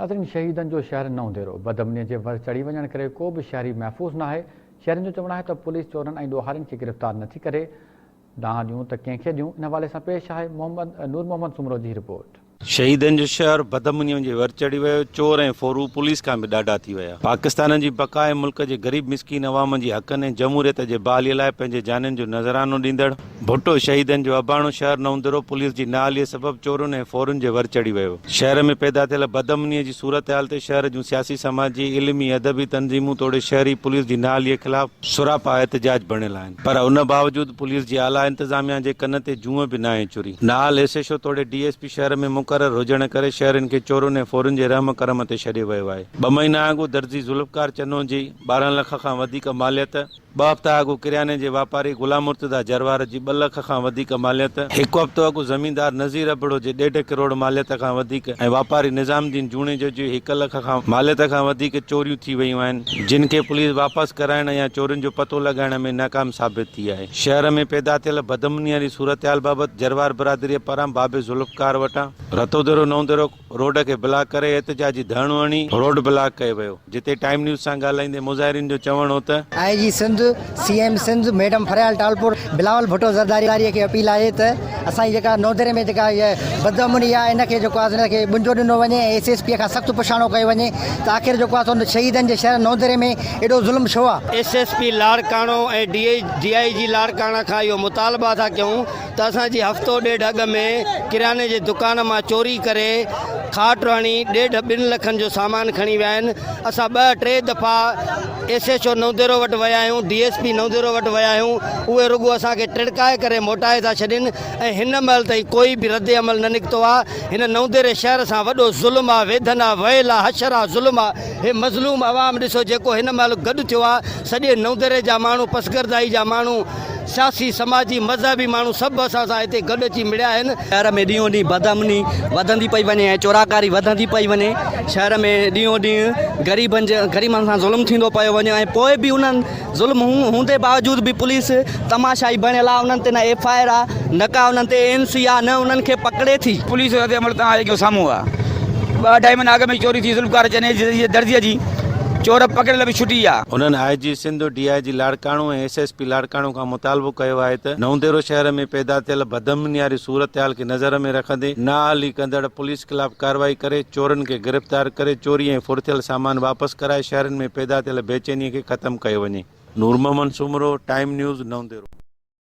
नाज़रीन, शहीदन जो शहर ॾाढो بدامنيء जे वर चढ़ी वञण करे को बि शहरी महफ़ूज़ न आहे। शहरनि जो चवणु आहे त पुलिस चोरन ऐं ॾोहारियुनि खे गिरफ़्तार नथी करे। ॾांहुं ॾियूं त कंहिंखे ॾियूं। इन हवाले सां पेश आहे नूर मोहम्मद सुमरो जी रिपोर्ट। शहीदन जो शहर بدامنيء जे वर चढ़ी वियो। चोर ऐं फ़ौरू पुलिस खां बि ॾाढा थी विया। पाकिस्तान जी बका ऐं मुल्क जे ग़रीब मिसकीन अवाम जी हक़नि ऐं जमहूरियत जे बहालीअ लाइ पंहिंजे जाननि जो नज़रानो ॾींदड़ भुट्टो शहीदन जो अबाणो शहर नऊं पुलिस जी नााहलीअ सबबि चोरनि ऐं फ़ौरन जे वर चढ़ी वियो। शहर में पैदा थियल بدامنيء जी सूरत हाल ते शहर जूं सियासी समाजी इल्मी अदबी तंज़ीमूं तोड़े शहरी पुलिस जी नााहलीअ ख़िलाफ़ सुरापा एहतजाज बणियल आहिनि। पर उन बावजूद पुलिस जी आला इंतज़ामिया जे कन ते जूअं बि नाहे चुरी। नाल एसएचओ तोड़े DSP शहर में मुक़रर हुजण करे शहरनि खे चोरनि ऐं फ़ौरन जे रहम करम ते छॾियो वियो आहे। 2 महीना अॻु दर्जी ज़ुल्फकार चनो जी 12 लख खां वधीक मालियत, 2 हफ़्ता अॻु किरियाने जे वापारी गुलाम मुर्तदा जरवार जी 2 लख खां वधीक मालियत, 1 हफ़्तो अॻु ज़मीनदार नज़ीर अबड़ो जे 1.5 करोड़ मालियत खां वधीक ऐं वापारी निज़ामुद्दीन जूणे जो 1 लख खां मालियत खां वधीक चोरियूं थी वयूं आहिनि, जिन खे पुलिस वापसि कराइण या चोरनि जो पतो लॻाइण में नाकाम साबित थी आहे। शहर में पैदा थियल بدامنيء जी सूरत हाल बाबति जरवार برادريء पारां बाबे ज़ुल्फकार वटां रतोदेरो नऊं रोड खे ब्लाक करे एहतजाजी धरणो हणी रोड ब्लाक कयो वियो, जिते टाइम न्यूज़ सां ॻाल्हाईंदे मुज़ाहिरीन जो चवणु हो त IG Sindh CM Sindh madam Faryal Talpur Bilawal Bhutto Zardari खे अपील आहे त असांजी जेका नौदरे में जेका بدامنيء आहे इनखे जेको आहे इनखे मुंझो ॾिनो वञे, SSP खां सख़्तु पुछाणो कयो वञे त आख़िर जेको आहे शहीदनि जे शहर नौदरे में एॾो ज़ुल्म छो आहे। SSP लाड़काणो ऐं DIG लाड़काणा खां इहो मुतालबा था कयूं त असांजी हफ़्तो ॾेढ अॻ में किराने जे दुकान मां चोरी करे खाट हणी 1.5-2 लखनि जो सामान खणी विया आहिनि। असां 2-3 दफ़ा SHO नऊं वटि विया आहियूं, DSP नऊं वटि विया आहियूं, उहे रुॻो असांखे टिड़काए करे मोटाए था छॾनि ऐं हिन महिल ताईं कोई बि रद्द अमल न निकितो आहे। हिन नऊं शहर सां वॾो ज़ुल्म आहे, वेदन आहे, वयल आहे, हशर आहे, ज़ुल्म आहे। हे मज़लूम अवाम ॾिसो जेको हिन महिल गॾु थियो आहे, सॼे नऊं जा माण्हू, पसगरदाई जा माण्हू, सियासी समाजी मज़हबी माण्हू सभु असां सां हिते गॾु अची मिलिया आहिनि। शहर में ॾींहों ॾींहुं بدامنيء वधंदी पई वञे ऐं चोराकारी वधंदी पई वञे। शहर में ॾींहों ॾींहुं ग़रीबनि सां ज़ुल्म थींदो पियो वञे ऐं पोइ बि उन्हनि ज़ुल्म हूंदे बावजूद बि पुलिस तमाशाई बणियल आहे। उन्हनि ते न FIR आहे, न का उन्हनि ते NC आहे, न उन्हनि खे पकड़े थी। पुलिस जो अमल तव्हां साम्हूं आहे। 2-2.5 महीना अॻ में चोरी थी ज़ुल्फकार चने दर्जीअ जी, चोर पकड़ियल बि छुटी आहे। उन्हनि IG सिंध DIG लाड़काणो ऐं SSP लाड़काणो खां मुतालबो कयो आहे त नऊं शहर में पैदा थियल بدامنيء जी सूरत हाल खे नज़र में रखंदे नााहली कंदड़ पुलिस ख़िलाफ़ कार्रवाई करे चोरनि खे गिरफ़्तार करे चोरी ऐं फुरथियल सामान वापसि कराए शहरनि में पैदा थियल बेचैनीअ खे ख़तमु कयो वञे। नूर मोहम्मद सुमरो, टाइम न्यूज़, नऊं।